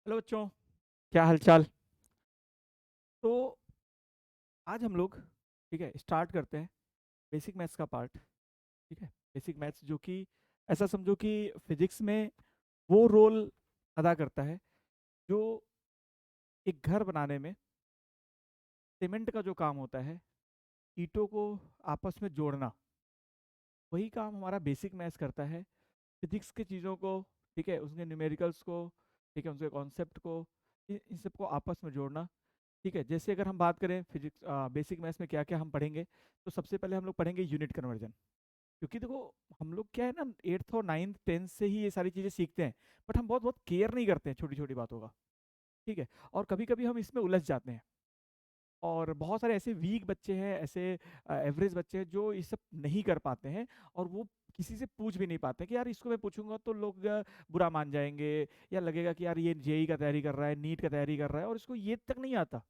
Hello बच्चों, क्या हालचाल। तो आज हम लोग ठीक है स्टार्ट करते हैं बेसिक मैथ्स का पार्ट। ठीक है, बेसिक मैथ्स जो कि ऐसा समझो कि फिजिक्स में वो रोल अदा करता है जो एक घर बनाने में सीमेंट का जो काम होता है, ईंटों को आपस में जोड़ना, वही काम हमारा बेसिक मैथ्स करता है। फिजिक्स की चीज़ों को, ठीक है, उसके न्यूमेरिकल्स को, ठीक है, उनके कॉन्सेप्ट को, इन सबको आपस में जोड़ना। ठीक है, जैसे अगर हम बात करें फिजिक्स बेसिक मैथ्स में क्या क्या हम पढ़ेंगे, तो सबसे पहले हम लोग पढ़ेंगे यूनिट कन्वर्जन। क्योंकि देखो, हम लोग क्या है ना, एट्थ और नाइन्थ टेंथ से ही ये सारी चीज़ें सीखते हैं, बट हम बहुत बहुत केयर नहीं करते हैं छोटी छोटी बातों का। ठीक है, और कभी कभी हम इसमें उलझ जाते हैं। और बहुत सारे ऐसे वीक बच्चे हैं, ऐसे एवरेज बच्चे हैं जो ये सब नहीं कर पाते हैं, और वो किसी से पूछ भी नहीं पाते कि यार इसको मैं पूछूंगा तो लोग बुरा मान जाएंगे, या लगेगा कि यार ये जेई का तैयारी कर रहा है, नीट का तैयारी कर रहा है और इसको ये तक नहीं आता।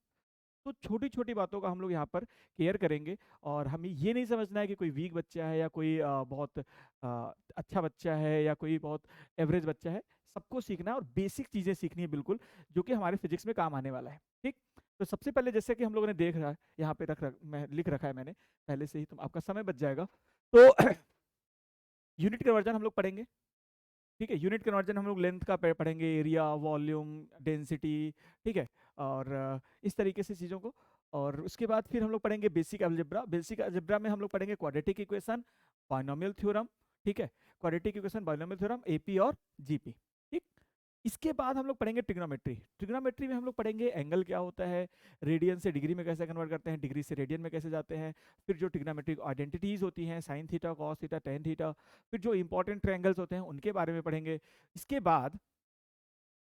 तो छोटी छोटी बातों का हम लोग यहाँ पर केयर करेंगे। और हमें ये नहीं समझना है कि कोई वीक बच्चा है या कोई बहुत अच्छा बच्चा है या कोई बहुत एवरेज बच्चा है। सबको सीखना है और बेसिक चीज़ें सीखनी है बिल्कुल, जो कि हमारे फिजिक्स में काम आने वाला है। ठीक, तो सबसे पहले जैसे कि हम लोगों ने देख रहा है यहाँ पे मैं लिख रखा है मैंने पहले से ही, तो आपका समय बच जाएगा। तो यूनिट कन्वर्जन हम लोग पढ़ेंगे। ठीक है, यूनिट कन्वर्जन हम लोग लेंथ का पढ़ेंगे, एरिया, वॉल्यूम, डेंसिटी। ठीक है, और इस तरीके से चीज़ों को। और उसके बाद फिर हम लोग पढ़ेंगे बेसिक अलजेब्रा। बेसिक अलजेब्रा में हम लोग पढ़ेंगे क्वाड्रेटिक इक्वेशन, बाइनोमियल थ्योरम। ठीक है, quadratic equation, binomial theorem, AP और जीपी। ठीक, इसके बाद हम लोग पढ़ेंगे ट्रिग्नोमेट्री। ट्रिग्नोमेट्री में हम लोग पढ़ेंगे एंगल क्या होता है, रेडियन से डिग्री में कैसे कन्वर्ट करते हैं, डिग्री से रेडियन में कैसे जाते हैं, फिर जो ट्रिग्नोमेट्रिक आइडेंटिटीज होती हैं, sine theta, cos theta, tan theta, फिर जो इंपॉर्टेंट ट्रायंगल्स होते हैं उनके बारे में पढ़ेंगे। इसके बाद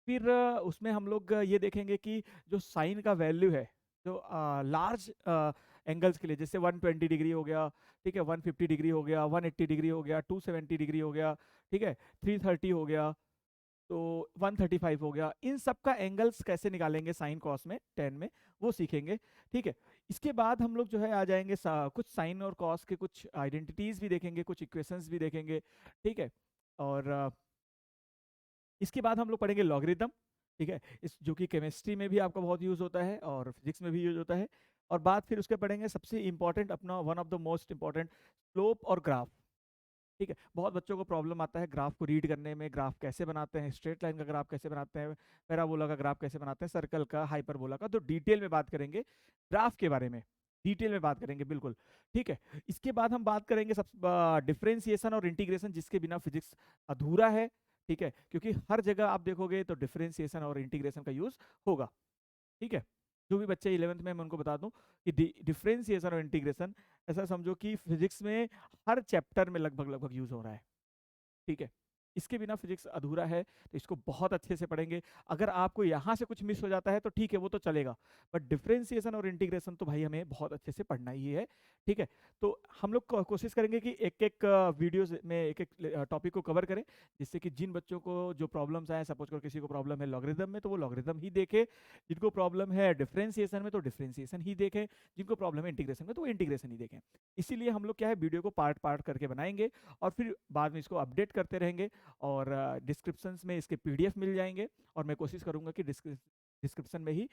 फिर उसमें हम लोग ये देखेंगे कि जो साइन का वैल्यू है, जो लार्ज एंगल्स के लिए, जैसे 120 डिग्री हो गया, ठीक है, 150 डिग्री हो गया, 180 डिग्री हो गया, 270 डिग्री हो गया, ठीक है, 330 हो गया, तो 135 हो गया, इन सब का एंगल्स कैसे निकालेंगे साइन कॉस में, टेन में, वो सीखेंगे। ठीक है, इसके बाद हम लोग जो है आ जाएंगे कुछ साइन और कॉस के कुछ आइडेंटिटीज भी देखेंगे, कुछ इक्वेशंस भी देखेंगे। ठीक है, और इसके बाद हम लोग पढ़ेंगे लॉगरिदम। ठीक है, इस जो कि केमिस्ट्री में भी आपका बहुत यूज होता है और फिजिक्स में भी यूज होता है। और बाद फिर उसके पढ़ेंगे सबसे इंपॉर्टेंट, अपना one of the most important, slope और ग्राफ। ठीक है, बहुत बच्चों को प्रॉब्लम आता है ग्राफ को रीड करने में, ग्राफ कैसे बनाते हैं, स्ट्रेट लाइन का ग्राफ कैसे बनाते हैं, पैराबोला का ग्राफ कैसे बनाते हैं, सर्कल का, हाइपरबोला का, तो डिटेल में बात करेंगे ग्राफ के बारे में, डिटेल में बात करेंगे बिल्कुल। ठीक है, इसके बाद हम बात करेंगे सब डिफरेंशिएशन और इंटीग्रेशन, जिसके बिना फिजिक्स अधूरा है। ठीक है, क्योंकि हर जगह आप देखोगे तो डिफरेंशिएशन और इंटीग्रेशन का यूज होगा। ठीक है, जो भी बच्चे 11th में, मैं उनको बता दूं कि डिफरेंशिएशन और इंटीग्रेशन ऐसा समझो कि फिजिक्स में हर चैप्टर में लगभग लगभग यूज हो रहा है। ठीक है, इसके बिना फिजिक्स अधूरा है, तो इसको बहुत अच्छे से पढ़ेंगे। अगर आपको यहाँ से कुछ मिस हो जाता है तो ठीक है, वो तो चलेगा, बट डिफरेंशिएशन और इंटीग्रेशन तो भाई हमें बहुत अच्छे से पढ़ना ही है। ठीक है, तो हम लोग कोशिश करेंगे कि एक एक वीडियोस में एक एक टॉपिक को कवर करें, जिससे कि जिन बच्चों को जो प्रॉब्लम्स आए, सपोज करो किसी को प्रॉब्लम है लॉगरिदम में तो वो लॉगरिदम ही देखे, जिनको प्रॉब्लम है डिफरेंशिएशन में तो डिफरेंशिएशन ही देखें, जिनको प्रॉब्लम है इंटीग्रेशन में तो वो इंटीग्रेशन ही देखें। इसीलिए हम लोग क्या है, वीडियो को पार्ट पार्ट करके बनाएंगे और फिर बाद में इसको अपडेट करते रहेंगे। और डिस्क्रिप्शंस में इसके पीडीएफ मिल जाएंगे, और मैं कोशिश करूंगा कि डिस्क्रिप्शन में ही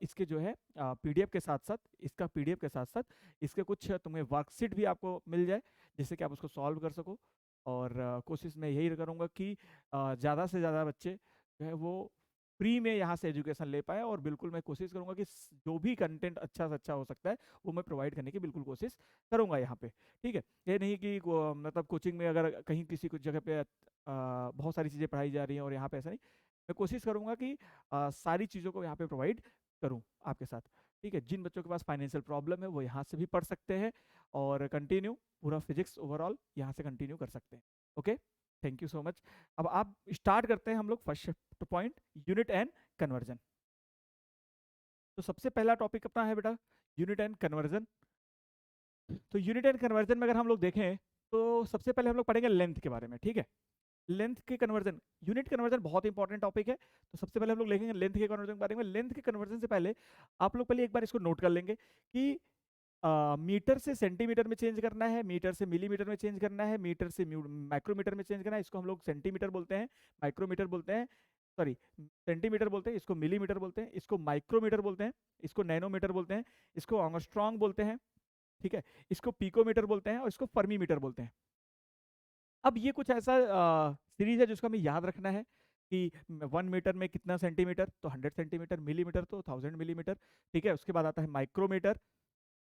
इसके जो है पीडीएफ के साथ साथ, इसका पीडीएफ के साथ साथ इसके कुछ तुम्हें वर्कशीट भी आपको मिल जाए, जिससे कि आप उसको सॉल्व कर सको। और कोशिश मैं यही करूंगा कि ज़्यादा से ज़्यादा बच्चे जो है वो फ्री में यहाँ से एजुकेशन ले पाए, और बिल्कुल मैं कोशिश करूंगा कि जो भी कंटेंट अच्छा से अच्छा हो सकता है वो मैं प्रोवाइड करने की बिल्कुल कोशिश करूंगा यहाँ पे। ठीक है, ये नहीं कि मतलब कोचिंग में अगर कहीं किसी कुछ जगह पे बहुत सारी चीज़ें पढ़ाई जा रही हैं और यहाँ पे ऐसा नहीं, मैं कोशिश करूंगा कि सारी चीज़ों को यहाँ पे प्रोवाइड करूँ आपके साथ। ठीक है, जिन बच्चों के पास फाइनेंशियल प्रॉब्लम है वो यहाँ से भी पढ़ सकते हैं, और कंटिन्यू पूरा फिजिक्स ओवरऑल यहाँ से कंटिन्यू कर सकते हैं। Okay, thank you so much. अब आप स्टार्ट करते हैं हम लोग first point, unit and conversion. तो सबसे पहला टॉपिक अपना है बेटा यूनिट एंड कन्वर्जन। तो यूनिट एंड कन्वर्जन में अगर हम लोग देखें तो सबसे पहले हम लोग पढ़ेंगे लेंथ के बारे में। ठीक है, लेंथ के कन्वर्जन, यूनिट कन्वर्जन बहुत इंपॉर्टेंट टॉपिक है, तो सबसे पहले हम लोग लिखेंगे लेंथ के कन्वर्जन के बारे में। लेंथ के कन्वर्जन से पहले आप लोग पहले एक बार इसको नोट कर लेंगे कि मीटर से सेंटीमीटर में चेंज करना है, मीटर से मिलीमीटर में चेंज करना है, मीटर से माइक्रोमीटर में चेंज करना है, इसको हम लोग सेंटीमीटर बोलते हैं, माइक्रोमीटर बोलते हैं, सॉरी सेंटीमीटर बोलते हैं, इसको मिलीमीटर बोलते हैं, इसको माइक्रोमीटर बोलते हैं, इसको नैनोमीटर बोलते हैं, इसको एंगस्ट्रॉम बोलते हैं, ठीक है, इसको पिकोमीटर बोलते हैं और इसको फर्मीमीटर बोलते हैं। अब ये कुछ ऐसा सीरीज है जिसको हमें याद रखना है कि 1 मीटर में कितना सेंटीमीटर, तो 100 सेंटीमीटर, मिलीमीटर तो 1000 मिलीमीटर, ठीक है। उसके बाद आता है माइक्रोमीटर,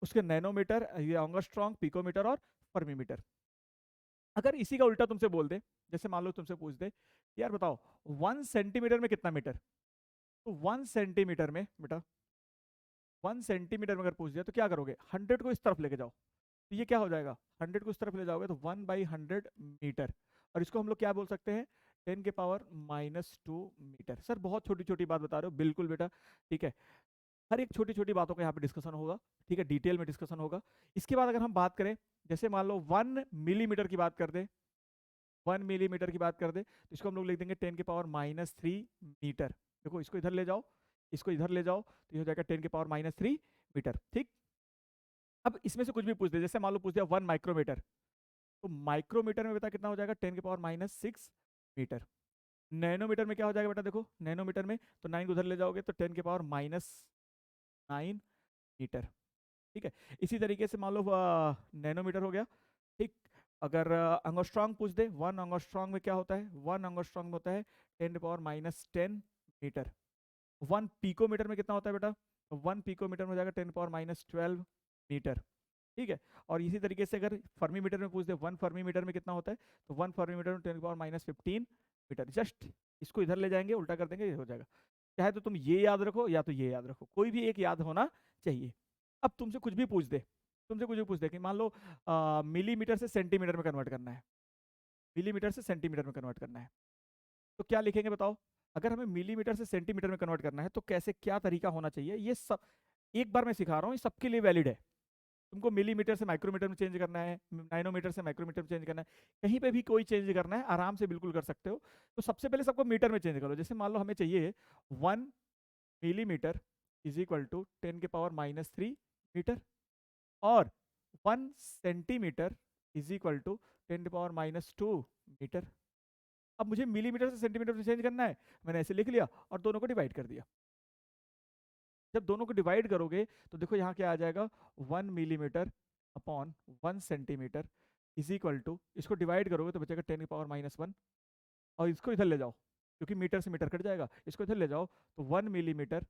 उसके नैनोमीटर, ये एंगस्ट्रॉम, पिकोमीटर और फर्मीमीटर। अगर इसी का उल्टा तुमसे बोल दे, जैसे मान लो तुमसे पूछ दे यार बताओ 1 सेंटीमीटर में कितना मीटर, तो 1 सेंटीमीटर में बेटा 1 सेंटीमीटर में अगर पूछ दिया तो क्या करोगे, 100 को इस तरफ लेके जाओ, तो ये क्या हो जाएगा, 100 को इस तरफ ले जाओगे तो 1/100 मीटर, और इसको हम लोग क्या बोल सकते हैं, 10⁻⁻2 मीटर। सर बहुत छोटी छोटी बात बता रहे हो, बिल्कुल बेटा, ठीक है। हर एक छोटी छोटी बातों का यहाँ पे डिस्कशन होगा, ठीक है, डिटेल में डिस्कशन होगा। इसके बाद अगर हम बात करें, जैसे मान लो 1 मिलीमीटर की बात कर दे, 1 मिलीमीटर की बात कर दे, तो इसको हम लोग लिख देंगे 10⁻³ मीटर। देखो इसको इधर ले जाओ, इसको इधर ले जाओ, तो ये हो जाएगा 10⁻³ मीटर, ठीक। अब इसमें से कुछ भी पूछ दे, जैसे मान लो पूछ दिया 1 माइक्रोमीटर, तो माइक्रोमीटर में बेटा कितना हो जाएगा, 10⁻6 मीटर। नैनोमीटर में क्या हो जाएगा बेटा, देखो नैनोमीटर में तो 9 को उधर ले जाओगे तो 10⁻⁹ मीटर, ठीक है। इसी तरीके से मान लो नैनोमीटर हो गया, ठीक। अगर एंगस्ट्रॉम पूछ दे, 1 एंगस्ट्रॉम में क्या होता है, 1 एंगस्ट्रॉम में होता है 10⁻10 मीटर। 1 पिकोमीटर में कितना होता है बेटा, 1 पिकोमीटर में हो जाएगा 10⁻12 मीटर, ठीक है। और इसी तरीके से अगर फर्मीमीटर में पूछ दे, 1 फर्मीमीटर में कितना होता है, तो 1 फर्मीमीटर में 10⁻15 मीटर। जस्ट इसको इधर ले जाएंगे, उल्टा कर देंगे, ये हो जाएगा। चाहे तो तुम ये याद रखो या तो ये याद रखो, कोई भी एक याद होना चाहिए। अब तुमसे कुछ भी पूछ दे, तुमसे कुछ भी पूछ दे कि मान लो मिलीमीटर से सेंटीमीटर में कन्वर्ट करना है, मिलीमीटर से सेंटीमीटर में कन्वर्ट करना है, तो क्या लिखेंगे बताओ। अगर हमें मिलीमीटर से सेंटीमीटर में कन्वर्ट करना है तो कैसे, क्या तरीका होना चाहिए, ये सब एक बार मैं सिखा रहा हूँ, ये सबके लिए वैलिड है। तुमको मिलीमीटर से माइक्रोमीटर में चेंज करना है, नैनोमीटर से माइक्रोमीटर में चेंज करना है, कहीं पे भी कोई चेंज करना है आराम से बिल्कुल कर सकते हो। तो सबसे पहले सबको मीटर में चेंज करो। जैसे मान लो हमें चाहिए 1 millimetre is equal to 10⁻³ metre, और 1 centimetre is equal to 10⁻² metre. अब मुझे मिलीमीटर से सेंटीमीटर में चेंज करना है, मैंने ऐसे लिख लिया और दोनों को डिवाइड कर दिया। जब दोनों को डिवाइड करोगे तो देखो यहाँ क्या आ जाएगा, 1 millimetre upon 1 centimetre is equal to, इसको डिवाइड करोगे तो बचेगा 10⁻⁻1, और इसको इधर ले जाओ क्योंकि मीटर से मीटर कट जाएगा, इसको इधर ले जाओ तो 1 millimetre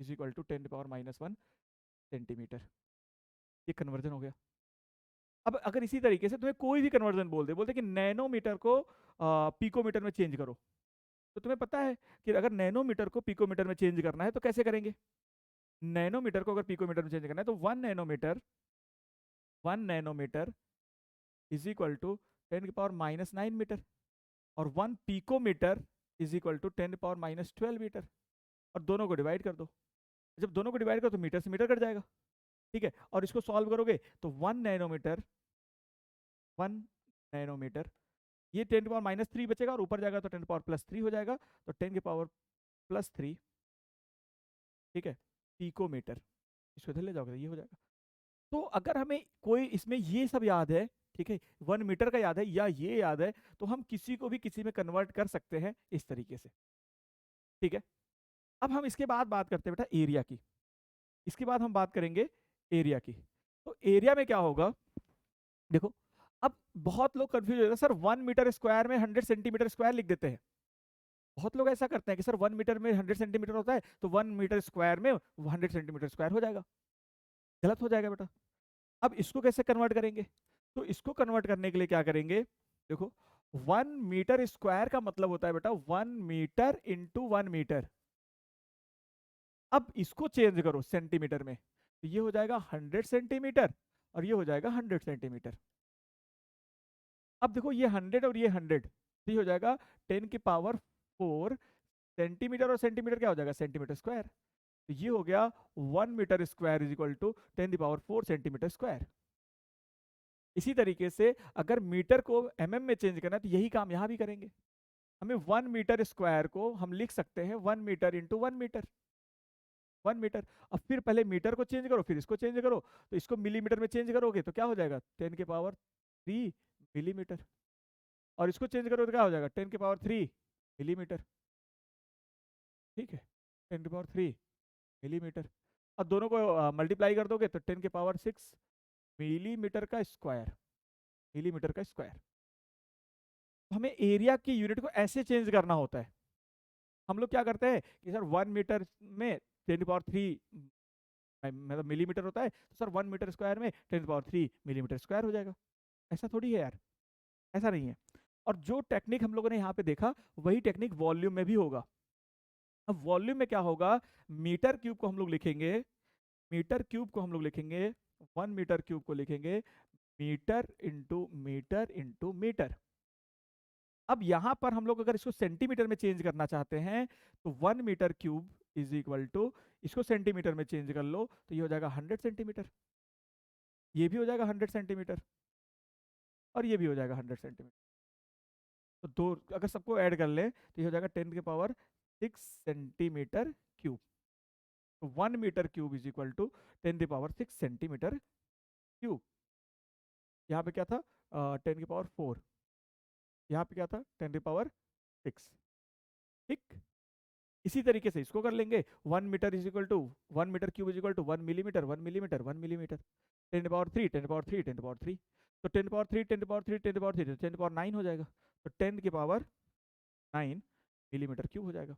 is equal to 10⁻⁻1 centimetre. ये कन्वर्जन हो गया। अब अगर इसी तरीके से तुम्हें कोई भी कन्वर्जन बोलते कि नैनोमीटर को पिकोमीटर में चेंज करो, तो तुम्हें पता है कि अगर नैनोमीटर को पिकोमीटर में चेंज करना है तो कैसे करेंगे। नैनोमीटर को अगर पिकोमीटर में चेंज करना है तो 1 nanometre is equal to 10⁻⁹ metre, और 1 picometre is equal to 10⁻12 metre, और दोनों को डिवाइड कर दो। जब दोनों को डिवाइड करो तो मीटर से मीटर कट जाएगा, ठीक है। और इसको सॉल्व करोगे तो 1 नैनोमीटर ये 10⁻³ बचेगा, और ऊपर जाएगा तो 10⁻+3 हो जाएगा, तो 10⁻+3, ठीक है, पिकोमीटर। इसको इधर ले जाओगे तो ये हो जाएगा। तो अगर हमें कोई इसमें ये सब याद है, ठीक है, 1 मीटर का याद है या ये याद है, तो हम किसी को भी किसी में कन्वर्ट कर सकते हैं इस तरीके से, ठीक है। अब हम इसके बाद बात करते हैं बेटा एरिया की, इसके बाद हम बात करेंगे एरिया की। तो एरिया में क्या होगा, देखो अब बहुत लोग कंफ्यूज हो जाते हैं, सर 1 मीटर स्क्वायर में 100 सेंटीमीटर स्क्वायर लिख देते हैं। बहुत लोग ऐसा करते हैं कि सर 1 मीटर में 100 सेंटीमीटर होता है तो 1 मीटर स्क्वायर में 100 सेंटीमीटर स्क्वायर हो जाएगा। गलत हो जाएगा बेटा। अब इसको कैसे कन्वर्ट करेंगे, तो इसको कन्वर्ट करने के लिए क्या करेंगे, देखो 1 मीटर स्क्वायर का मतलब होता है बेटा 1 मीटर इंटू 1 मीटर। अब इसको चेंज करो सेंटीमीटर में, तो ये हो जाएगा 100 सेंटीमीटर, और ये हो जाएगा 100 सेंटीमीटर। अब देखो ये 100 और ये 100, तो ये हो जाएगा 10⁴ सेंटीमीटर, और सेंटीमीटर क्या हो जाएगा, सेंटीमीटर स्क्वायर। तो ये हो गया 1 metre square is equal to 10⁴ centimetre square. इसी तरीके से अगर मीटर को mm में चेंज करना है तो यही काम यहाँ भी करेंगे। हमें 1 मीटर स्क्वायर को हम लिख सकते हैं 1 मीटर इंटू 1 मीटर, 1 मीटर। अब फिर पहले मीटर को चेंज करो, फिर इसको चेंज करो, तो इसको मिलीमीटर में चेंज करोगे तो क्या हो जाएगा 10⁻³ मिलीमीटर, और इसको चेंज करोगे तो क्या हो जाएगा 10⁻³ मिलीमीटर। ठीक है, 10⁻³ मिलीमीटर। अब दोनों को मल्टीप्लाई कर दोगे तो 10⁻6 मिलीमीटर का स्क्वायर, मिलीमीटर का स्क्वायर। हमें एरिया की यूनिट को ऐसे चेंज करना होता है। हम लोग क्या करते हैं कि सर 1 मीटर में 10⁻³ मतलब मिलीमीटर होता है, तो सर 1 मीटर स्क्वायर में 10⁻³ मिलीमीटर स्क्वायर हो जाएगा। ऐसा थोड़ी है यार, ऐसा नहीं है। और जो टेक्निक हम लोगों ने यहाँ पे देखा वही टेक्निक वॉल्यूम में भी होगा। अब वॉल्यूम में क्या होगा, मीटर क्यूब को हम लोग लिखेंगे, मीटर क्यूब को हम लोग लिखेंगे, 1 मीटर क्यूब को लिखेंगे metre into metre into metre. अब यहां पर हम लोग अगर इसको सेंटीमीटर में चेंज करना चाहते हैं तो 1 metre cube is equal to, इसको सेंटीमीटर में चेंज कर लो तो ये हो जाएगा 100 सेंटीमीटर, ये भी हो जाएगा 100 सेंटीमीटर, और ये भी हो जाएगा 100 सेंटीमीटर। तो दो अगर सबको ऐड कर ले तो ये हो जाएगा 10⁻6 सेंटीमीटर क्यूब। तो 1 metre cube is equal to 10⁻6 centimetre cube. यहाँ पे क्या था 10⁻4, यहाँ पे क्या था 10⁻6। ठीक, इसी तरीके से इसको कर लेंगे। 1 metre is equal to 1 metre cube is equal to 1 millimetre, 1 millimetre, 10⁻3 10⁻3 10⁻3, तो 10⁻3 10⁻3 10⁻3 तो 10⁻9 हो जाएगा। तो 10⁻9 मिलीमीटर क्यूब हो जाएगा।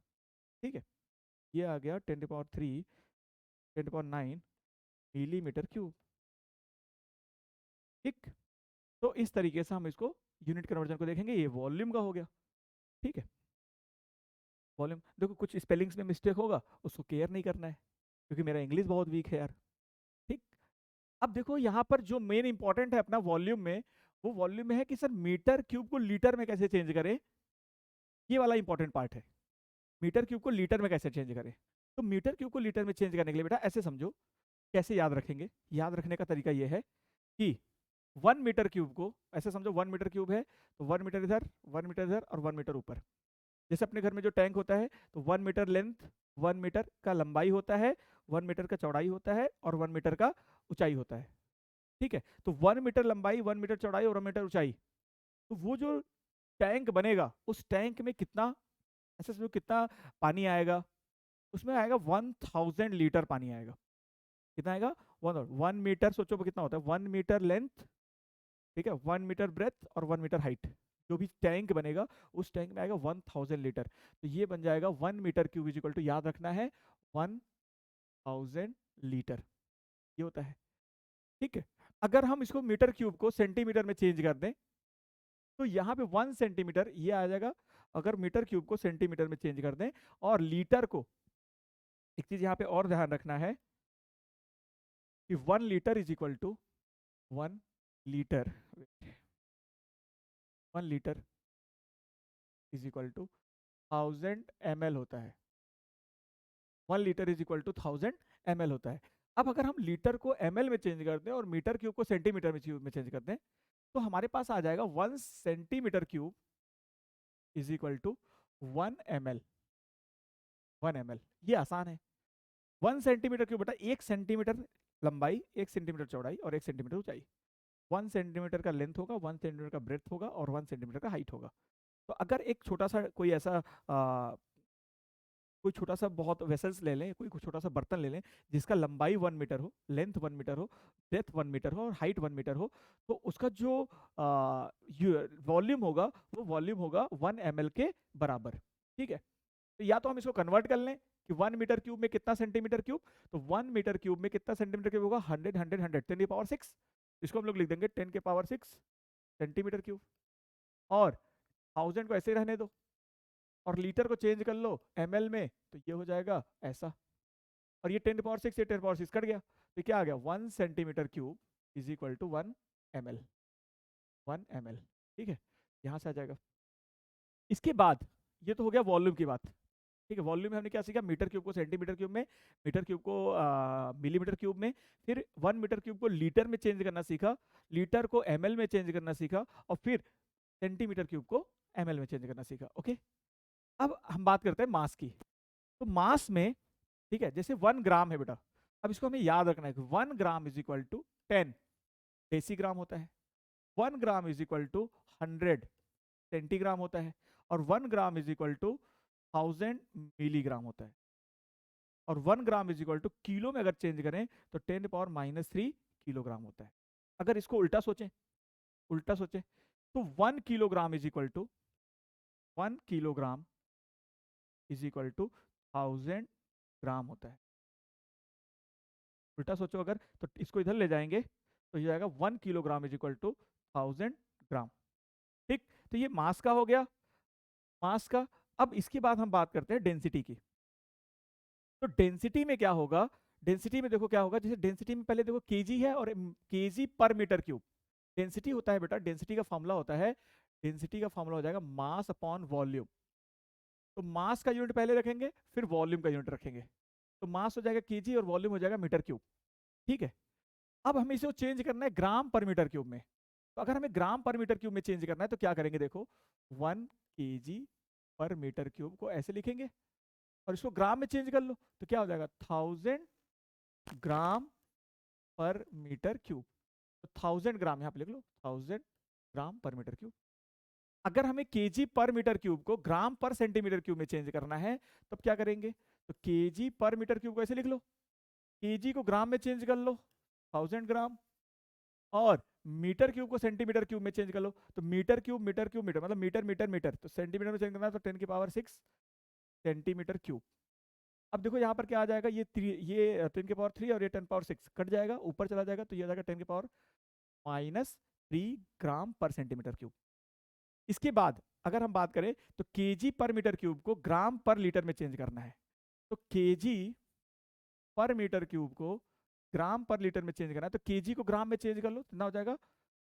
ठीक है, ये आ गया 10⁻3 10⁻9 मिलीमीटर क्यूब। ठीक, तो इस तरीके से हम इसको यूनिट कन्वर्जन को देखेंगे। ये वॉल्यूम का हो गया। ठीक है, वॉल्यूम देखो कुछ स्पेलिंग्स में मिस्टेक होगा, उसको केयर नहीं करना है क्योंकि मेरा इंग्लिश बहुत वीक है यार। ठीक, अब देखो यहाँ पर जो मेन इंपॉर्टेंट है अपना वॉल्यूम में, वो वॉल्यूम में है कि सर मीटर क्यूब को लीटर में कैसे चेंज करें, ये वाला इंपॉर्टेंट पार्ट है। मीटर क्यूब को लीटर में कैसे चेंज करें। तो मीटर क्यूब को लीटर में चेंज करने के लिए बेटा ऐसे समझो, कैसे याद रखेंगे, याद रखने का तरीका ये है कि 1 मीटर क्यूब को ऐसे समझो, 1 मीटर क्यूब है तो 1 मीटर इधर, 1 मीटर इधर और 1 मीटर ऊपर। जैसे अपने घर में जो टैंक होता है तो 1 मीटर लेंथ, 1 मीटर का लंबाई होता है, 1 मीटर का चौड़ाई होता है और 1 मीटर का ऊंचाई होता है। ठीक है, तो 1 मीटर लंबाई, 1 मीटर चौड़ाई और 1 मीटर ऊंचाई, तो वो जो टैंक बनेगा उस टैंक में कितना, ऐसे समझो कितना पानी आएगा, उसमें आएगा 1000 लीटर पानी आएगा। कितना आएगा 1 मीटर, सोचो वो कितना होता है 1 मीटर लेंथ, ठीक है, 1 मीटर ब्रेथ और 1 मीटर हाइट, जो भी टैंक बनेगा उस टैंक में आएगा 1000 लीटर। तो ये बन जाएगा 1 metre cube is equal to, याद रखना है 1000 लीटर, ये होता है। ठीक है, अगर हम इसको मीटर क्यूब को सेंटीमीटर में चेंज कर दें तो यहाँ पे 1 सेंटीमीटर ये आ जाएगा। अगर मीटर क्यूब को सेंटीमीटर में चेंज कर दें और लीटर को, एक चीज यहाँ पे और ध्यान रखना है कि 1 litre is equal to 1 litre, 1 litre is equal to 1000 ml होता है। 1 litre is equal to 1000 ml होता है। अब अगर हम लीटर को ml में चेंज कर दें और मीटर क्यूब को सेंटीमीटर में चेंज कर दें तो हमारे पास आ जाएगा 1 centimetre cube is equal to 1 ml, 1 ml। ये आसान है। 1 सेंटीमीटर क्यूब बेटा 1 सेंटीमीटर लंबाई, 1 सेंटीमीटर चौड़ाई और 1 सेंटीमीटर ऊंचाई। 1 सेंटीमीटर का लेंथ होगा, 1 सेंटीमीटर का ब्रेथ होगा और 1 सेंटीमीटर का हाइट होगा। तो अगर एक छोटा सा कोई ऐसा कोई छोटा सा बहुत वेसल्स ले लें, कोई छोटा सा बर्तन ले लें जिसका लंबाई 1 मीटर हो, लेंथ 1 मीटर हो, ब्रेथ 1 मीटर हो और हाइट 1 मीटर हो, तो उसका जो वॉल्यूम होगा वो वॉल्यूम होगा 1 ml के बराबर। ठीक है, तो या तो हम इसको कन्वर्ट कर लें कि 1 मीटर क्यूब में कितना सेंटीमीटर क्यूब, तो 1 मीटर क्यूब में कितना सेंटीमीटर क्यूब होगा 100 100 100 10⁻6। इसको हम लोग लिख देंगे 10⁻6 सेंटीमीटर क्यूब, और 1000 को ऐसे ही रहने दो और लीटर को चेंज कर लो ml में, तो ये हो जाएगा ऐसा। और ये 10⁻6 ये 10⁻6 कट गया, तो क्या आ गया 1 centimetre cube is equal to 1 ml, 1 ml। ठीक है, यहां से आ जाएगा। इसके बाद ये तो हो गया वॉल्यूम की बात। ठीक है, वॉल्यूम में हमने क्या सीखा, मीटर क्यूब को सेंटीमीटर क्यूब में, मीटर क्यूब को मिलीमीटर क्यूब में, फिर 1 मीटर क्यूब को लीटर में चेंज करना सीखा, लीटर को ml में चेंज करना सीखा और फिर सेंटीमीटर क्यूब को ml में चेंज करना सीखा। ओके, अब हम बात करते हैं मास की। तो मास में, ठीक है, जैसे 1 ग्राम है बेटा, अब इसको हमें याद रखना है कि 1 gram is equal to 10 decigram होता है, 1 gram is equal to 100 centigram होता है और 1 gram is equal to 1000 milligram होता है। और 1 gram is equal to kilo में अगर चेंज करें तो 10⁻³ किलोग्राम होता है। अगर इसको उल्टा सोचें तो 1 किलोग्राम इज इक्वल टू 1000 ग्राम होता है। उल्टा सोचो अगर, तो इसको इधर ले जाएंगे तो ये आएगा 1 किलोग्राम इज इक्वल टू 1000 ग्राम। ठीक, तो ये मास का हो गया, मास का। अब इसके बाद हम बात करते हैं डेंसिटी की। तो डेंसिटी में क्या होगा, डेंसिटी में देखो क्या होगा, जैसे डेंसिटी में पहले देखो केजी है और केजी पर मीटर क्यूब। डेंसिटी होता है बेटा, डेंसिटी का फॉर्मूला होता है, डेंसिटी का फॉर्मूला हो जाएगा मास अपॉन वॉल्यूम। तो मास का यूनिट पहले रखेंगे, फिर वॉल्यूम का यूनिट रखेंगे। तो मास हो जाएगा केजी और वॉल्यूम हो जाएगा मीटर क्यूब। ठीक है, अब हमें इसे चेंज करना है ग्राम पर मीटर क्यूब में। तो अगर हमें ग्राम पर मीटर क्यूब में चेंज करना है तो क्या करेंगे, देखो 1 केजी पर मीटर क्यूब को ऐसे लिखेंगे और इसको ग्राम में चेंज कर लो तो क्या हो जाएगा 1000 ग्राम पर मीटर क्यूब। तो 1000 ग्राम यहाँ पे लिख लो, 1000 ग्राम पर मीटर क्यूब। अगर हमें केजी पर मीटर क्यूब को ग्राम पर सेंटीमीटर क्यूब में चेंज करना है तब क्या करेंगे, तो केजी पर मीटर क्यूब को ऐसे लिख लो, केजी को ग्राम में चेंज कर लो 1000 ग्राम, और मीटर क्यूब को सेंटीमीटर क्यूब में चेंज कर लो तो मीटर क्यूब मीटर मतलब मीटर मीटर मीटर, तो सेंटीमीटर में चेंज करना है तो 10⁶ सेंटीमीटर क्यूब। अब देखो यहाँ पर क्या आ जाएगा, ये 10⁻³ और ये 10⁻6 कट जाएगा, ऊपर चला जाएगा तो ये आ जाएगा 10⁻³ ग्राम पर सेंटीमीटर क्यूब। इसके बाद अगर हम बात करें तो केजी पर मीटर क्यूब को ग्राम पर लीटर में चेंज करना है। तो केजी पर मीटर क्यूब को ग्राम पर लीटर में चेंज करना है तो केजी को ग्राम में चेंज कर लो, कितना हो जाएगा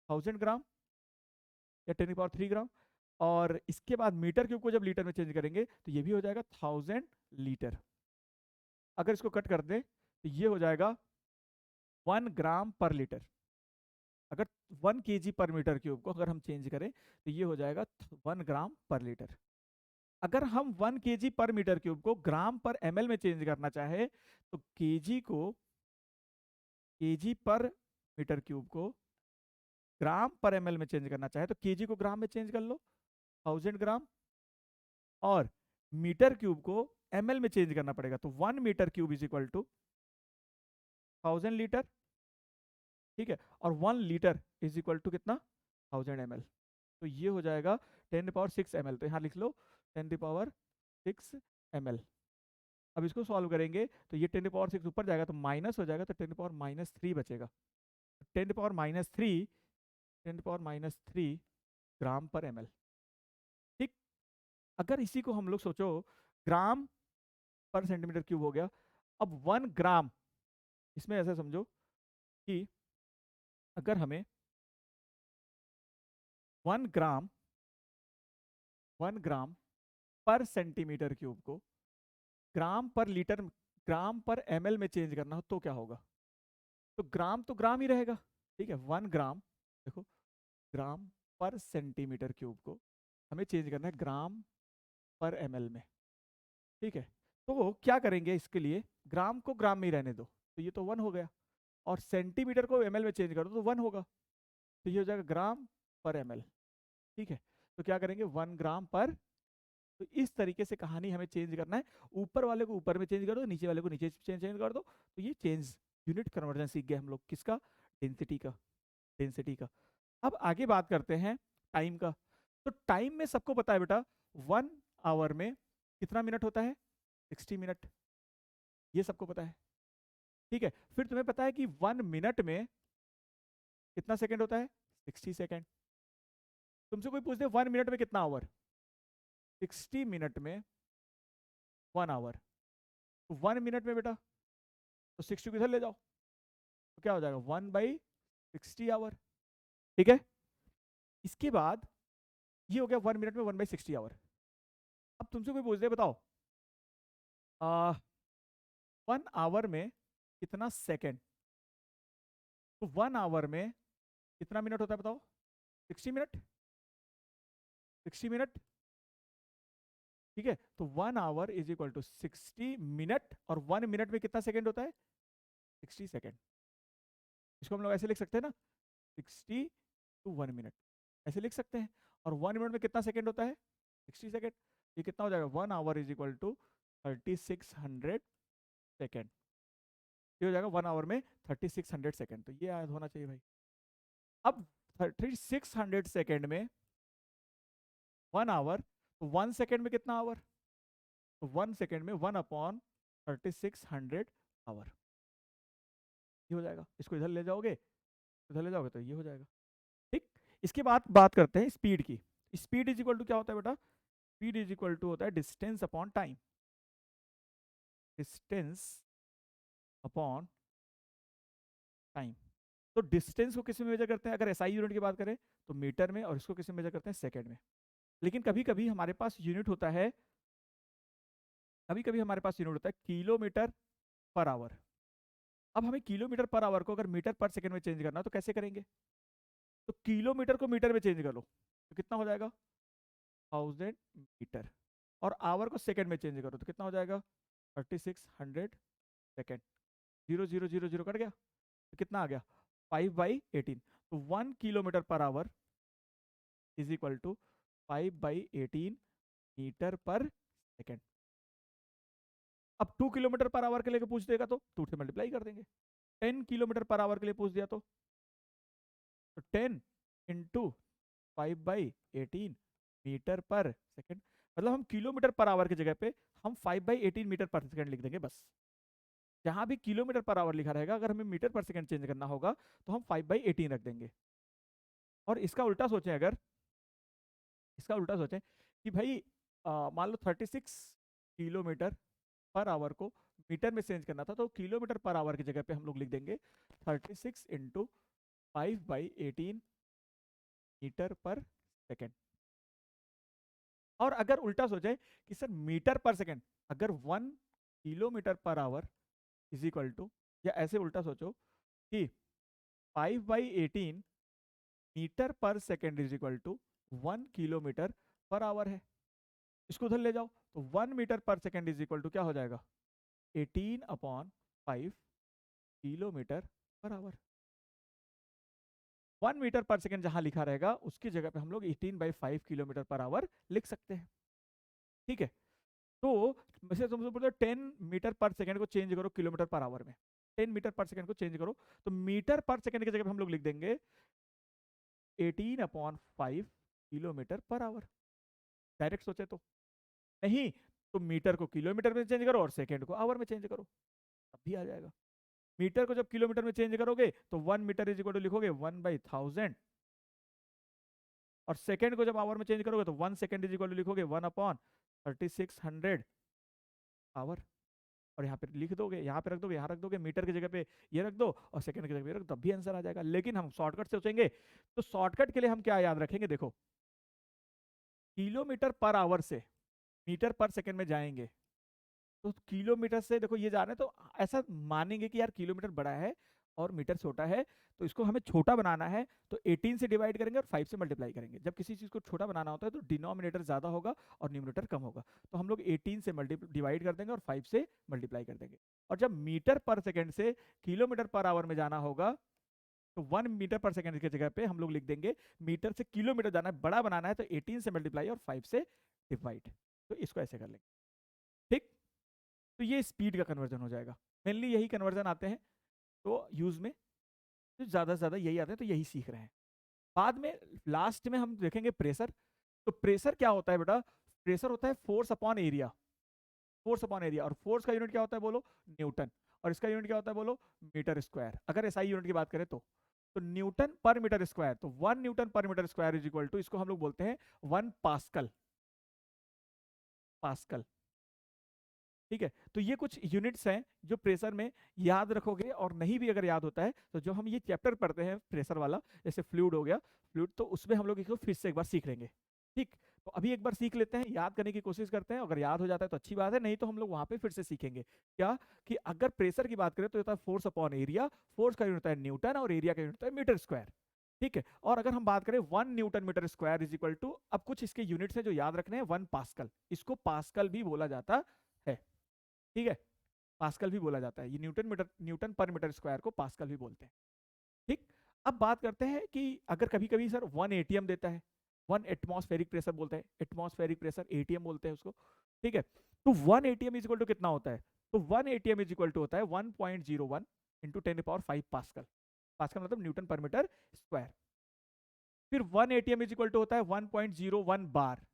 1000 ग्राम या 10⁻³ ग्राम। और इसके बाद मीटर क्यूब को जब लीटर में चेंज करेंगे तो ये भी हो जाएगा 1000 लीटर। अगर इसको कट कर दें तो ये हो जाएगा 1 ग्राम पर लीटर। अगर 1 केजी पर मीटर क्यूब को अगर हम चेंज करें तो ये हो जाएगा 1 ग्राम पर लीटर। अगर हम 1 केजी पर मीटर क्यूब को ग्राम पर ml में चेंज करना चाहे तो केजी पर मीटर क्यूब को ग्राम पर ml में चेंज करना चाहे तो केजी को ग्राम में चेंज कर लो 1000 ग्राम, और मीटर क्यूब को ml में चेंज करना पड़ेगा तो 1 metre cube is equal to 1000 litre. ठीक है, और 1 लीटर इज इक्वल टू कितना 1000 ml। तो ये हो जाएगा 10⁶ ml, तो यहाँ लिख लो 10⁶ ml। अब इसको सॉल्व करेंगे तो ये 10⁻6 ऊपर जाएगा तो माइनस हो जाएगा तो 10⁻³ बचेगा। 10⁻³ ग्राम पर ml। ठीक, अगर इसी को हम लोग सोचो ग्राम पर सेंटीमीटर क्यूब हो गया। अब 1 ग्राम, इसमें ऐसा समझो कि अगर हमें 1 ग्राम पर सेंटीमीटर क्यूब को ग्राम पर लीटर, ग्राम पर ml में चेंज करना हो तो क्या होगा, तो ग्राम ही रहेगा। ठीक है, 1 ग्राम, देखो ग्राम पर सेंटीमीटर क्यूब को हमें चेंज करना है ग्राम पर ml में। ठीक है, तो क्या करेंगे इसके लिए, ग्राम को ग्राम में ही रहने दो तो ये तो 1 हो गया, और सेंटीमीटर को ml में चेंज कर दो तो 1 होगा, तो ये हो जाएगा ग्राम पर ml। ठीक है, तो क्या करेंगे 1 ग्राम पर, तो इस तरीके से कहानी हमें चेंज करना है, ऊपर वाले को ऊपर में चेंज कर दो, नीचे वाले को नीचे चेंज कर दो। तो ये चेंज यूनिट कन्वर्जन सीख गए हम लोग, किसका, डेंसिटी का। अब आगे बात करते हैं टाइम का। तो टाइम में सबको पता है बेटा 1 आवर में कितना मिनट होता है, 60 मिनट, ये सबको पता है। ठीक है, फिर तुम्हें पता है कि 1 मिनट में कितना सेकंड होता है, 60 सेकंड। तुमसे कोई पूछते 1 मिनट में कितना आवर, 60 मिनट में 1 आवर, तो 1 मिनट में बेटा तो 60 को इधर ले जाओ तो क्या हो जाएगा 1/60 आवर। ठीक है, इसके बाद ये हो गया 1 मिनट में 1/60 आवर। अब तुमसे कोई पूछ दे बताओ 1 आवर में कितना सेकंड, तो 1 आवर में कितना मिनट होता है बताओ, 60 मिनट, 60 मिनट। ठीक है, तो 1 hour is equal to 60 minute, और 1 मिनट में कितना सेकंड होता है, 60 सेकंड। इसको हम लोग ऐसे लिख सकते हैं ना, 60 to 1 मिनट, ऐसे लिख सकते हैं। और 1 मिनट में कितना सेकंड होता है, 60 सेकंड। ये कितना हो जाएगा, 1 hour is equal to 3600 second. ये हो जाएगा 1 आवर में 3600 सेकेंड, तो ये याद होना चाहिए भाई। अब 3600 सेकेंड में 1 आवर, तो 1 सेकेंड में कितना आवर, तो 1 सेकेंड में 1 अपॉन 3600 आवर, ये हो जाएगा। इसको इधर ले जाओगे, इधर ले जाओगे तो ये हो जाएगा। ठीक, इसके बाद बात करते हैं स्पीड की। स्पीड इज इक्वल टू क्या होता है बेटा, स्पीड इज इक्वल टू होता है distance upon time, distance upon time. तो डिस्टेंस को किस में मेजर करते हैं, अगर एसआई यूनिट की बात करें तो मीटर में, और इसको किस में मेजर करते हैं, सेकंड में। लेकिन कभी कभी हमारे पास यूनिट होता है, कभी कभी हमारे पास यूनिट होता है किलोमीटर पर आवर। अब हमें किलोमीटर पर आवर को अगर मीटर पर सेकंड में चेंज करना तो कैसे करेंगे, तो किलोमीटर को मीटर में चेंज कर लो, तो कितना हो जाएगा 1000 मीटर, और आवर को सेकंड में चेंज करो तो कितना हो जाएगा 3600 सेकंड। 0 0 0 0 कट गया, तो कितना आ गया 5/18। तो 1 kilometre per hour is equal to 5/18 metre per second. अब 2 किलोमीटर पर आवर के लिए पूछ देगा तो 2 से मल्टीप्लाई कर देंगे। 10 किलोमीटर पर आवर के लिए पूछ दिया तो 10 इंटू 5/18 मीटर पर सेकेंड। मतलब हम किलोमीटर पर आवर की जगह पे हम 5/18 मीटर पर सेकेंड लिख देंगे बस। जहां भी किलोमीटर पर आवर लिखा रहेगा, अगर हमें मीटर पर सेकेंड चेंज करना होगा तो हम 5/18 रख देंगे। और इसका उल्टा सोचें, अगर इसका उल्टा सोचें कि भाई मान लो 36 किलोमीटर पर आवर को मीटर में चेंज करना था, तो किलोमीटर पर आवर की जगह पे हम लोग लिख देंगे 36 इंटू 5/18 मीटर पर सेकेंड। और अगर उल्टा सोचे कि सर मीटर पर सेकेंड, अगर 1 kilometre per hour is equal to, या ऐसे उल्टा सोचो कि 5/18 metre per second is equal to 1 kilometre per hour है। इसको उधर ले जाओ तो 1 metre per second is equal to क्या हो जाएगा 18/5 kilometre per our. 1 metre per second जहां लिखा रहेगा उसकी जगह पे हम लोग 18/5 किलोमीटर पर आवर लिख सकते हैं। ठीक है, तो वैसे तुमसे बोलते 10 मीटर पर सेकेंड को चेंज करो किलोमीटर पर आवर में, 10 मीटर पर सेकेंड को चेंज करो, तो मीटर पर सेकेंड की जगह पे हम लोग लिख देंगे 18/5 किलोमीटर पर आवर। डायरेक्ट सोचे तो नहीं, तो मीटर को किलोमीटर में चेंज करो और सेकेंड को आवर में चेंज करो, तब भी आ जाएगा। मीटर को जब किलोमीटर में चेंज करोगे तो 1 मीटर इज इक्वल टू लिखोगे 1/1000, और सेकेंड को जब आवर में चेंज करोगे तो 1 सेकेंड इज इक्वल टू लिखोगे 1/3600 आवर। और यहाँ पे लिख दोगे, यहाँ पे रख दोगे, यहाँ रख दोगे, मीटर की जगह पे ये रख दो और सेकंड की जगह पे ये रख दो, तब भी आंसर आ जाएगा। लेकिन हम शॉर्टकट से सोचेंगे, तो शॉर्टकट के लिए हम क्या याद रखेंगे, देखो किलोमीटर पर आवर से मीटर पर सेकंड में जाएंगे, तो किलोमीटर से देखो ये जा रहे हैं, तो ऐसा मानेंगे कि यार किलोमीटर बड़ा है और मीटर छोटा है, तो इसको हमें छोटा बनाना है, तो 18 से डिवाइड करेंगे और 5 से मल्टीप्लाई करेंगे। जब किसी चीज को छोटा बनाना होता है तो डिनोमिनेटर ज्यादा होगा और न्यूमरेटर कम होगा, तो हम लोग 18 से डिवाइड कर देंगे और 5 से मल्टीप्लाई कर देंगे। और जब मीटर पर सेकेंड से किलोमीटर पर आवर में जाना होगा, तो 1 मीटर पर सेकेंड की जगह पे हम लोग लिख देंगे मीटर से किलोमीटर जाना है, बड़ा बनाना है, तो 18 से मल्टीप्लाई और 5 से डिवाइड। तो इसको ऐसे कर लेंगे। ठीक, तो ये स्पीड का कन्वर्जन हो जाएगा। मेनली यही कन्वर्जन आते हैं तो यूज में, तो ज्यादा से ज्यादा यही आते हैं, तो यही सीख रहे हैं। बाद में लास्ट में हम देखेंगे प्रेशर। तो प्रेशर क्या होता है बेटा, प्रेशर होता है force upon area, force upon area. और फोर्स का यूनिट क्या होता है बोलो, न्यूटन। और इसका यूनिट क्या होता है बोलो, मीटर स्क्वायर। अगर एसआई यूनिट की बात करें तो न्यूटन पर मीटर स्क्वायर, तो 1 newton per metre square is equal to, इसको हम लोग बोलते हैं 1 पास्कल, पास्कल। ठीक है, तो ये कुछ यूनिट्स हैं जो प्रेशर में याद रखोगे, और नहीं भी अगर याद होता है तो जो हम ये चैप्टर पढ़ते हैं प्रेशर वाला, जैसे फ्लूइड हो गया, फ्लूइड, तो उसमें हम लोग इसको फिर से एक बार सीख लेंगे। ठीक, तो अभी एक बार सीख लेते हैं, याद करने की कोशिश करते हैं, अगर याद हो जाता है तो अच्छी बात है, नहीं तो हम लोग वहां पे फिर से सीखेंगे। क्या कि अगर प्रेशर की बात करें तो होता है फोर्स अपॉन एरिया, फोर्स का यूनिट होता है न्यूटन और एरिया का यूनिट होता है मीटर स्क्वायर। ठीक है, और अगर हम बात करें 1 newton metre square is equal to, अब कुछ इसके यूनिट्स हैं जो याद रखने हैं, 1 पास्कल, इसको पास्कल भी बोला जाता है। ठीक है, पास्कल भी बोला जाता है, ये न्यूटन पर मीटर स्क्वायर को पास्कल भी बोलते हैं। ठीक, अब बात करते हैं कि अगर कभी कभी सर 1 एटीएम देता है, 1 एटमॉस्फेरिक प्रेशर बोलते हैं, एटमॉस्फेरिक प्रेशर एटीएम बोलते हैं उसको, ठीक है। तो 1 एटीएम इज इक्वल टू कितना होता है, तो 1 एटीएम इज इक्वल टू होता है 1.01 इंटू 10⁵ पास्कल, पास्कल मतलब न्यूटन पर मीटर स्क्वायर। फिर 1 एटीएम इज इक्वल टू होता है 1.01 बार,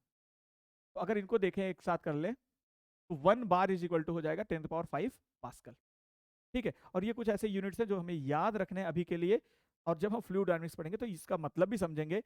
तो अगर इनको देखें एक साथ कर ले तो 1 बार इज इक्वल टू हो जाएगा 10⁵ पास्कल, ठीक है। और ये कुछ ऐसे यूनिट्स हैं जो हमें याद रखने हैं अभी के लिए, और जब हम फ्लूइड डायनामिक्स पढ़ेंगे तो इसका मतलब भी समझेंगे